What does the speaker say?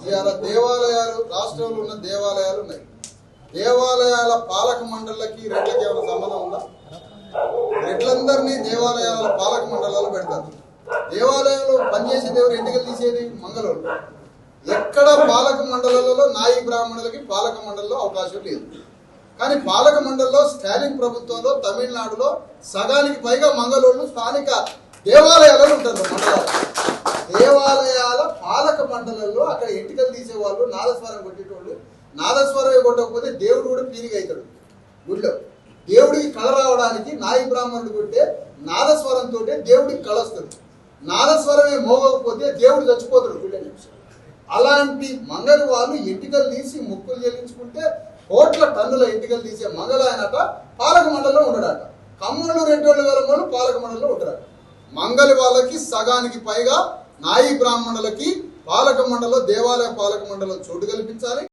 ఇవాళ దేవాలయాలు రాష్ట్రంలో ఉన్న దేవాలయాలు ఉన్నాయి. దేవాలయాల పాలక మండళ్ళకి రెడ్లకి ఏమైనా సంబంధం ఉందా? రెడ్లందరినీ దేవాలయాల పాలక మండలాలు పెడతారు. దేవాలయంలో పనిచేసే దేవుడు ఎంటికలు తీసేది మంగళూరు. ఎక్కడ పాలక మండలాలలో నాయి బ్రాహ్మణులకి పాలక మండలిలో అవకాశం లేదు. కానీ పాలక మండలిలో స్టాలిన్ ప్రభుత్వంలో తమిళనాడులో సగానికి పైగా మంగళూరులు స్థానిక దేవాలయాలలో ఉంటారు. మండలాలు దేవాలయాల పాలక మండలంలో అక్కడ ఎంటికలు తీసేవాళ్ళు, నాదస్వరం కొట్టేటోళ్ళు. నాదస్వరమే కొట్టకపోతే దేవుడు కూడా పీరిగా అవుతాడు. గుడిలో దేవుడికి కళ రావడానికి నాయి బ్రాహ్మణుడు కొట్టే నాదస్వరంతో దేవుడికి కళ వస్తుంది. నాదస్వరమే మోగకపోతే దేవుడు చచ్చిపోతాడు గుళ్ళని. అలాంటి మంగళ వాళ్ళు ఎంటికలు తీసి ముక్కులు చెల్లించుకుంటే కోట్ల టన్నుల ఎంటికలు తీసే మంగళ ఆయనట పాలక మండలిలో ఉండడట. కమ్మళ్ళు రెడ్డోళ్ళు వాళ్ళు పాలక మండలిలో ఉంటారట. మంగళ వాళ్ళకి సగానికి పైగా నాయి బ్రాహ్మణులకి పాలక మండలిలో దేవాలయ పాలక మండలిలో చోటు కల్పించాలి.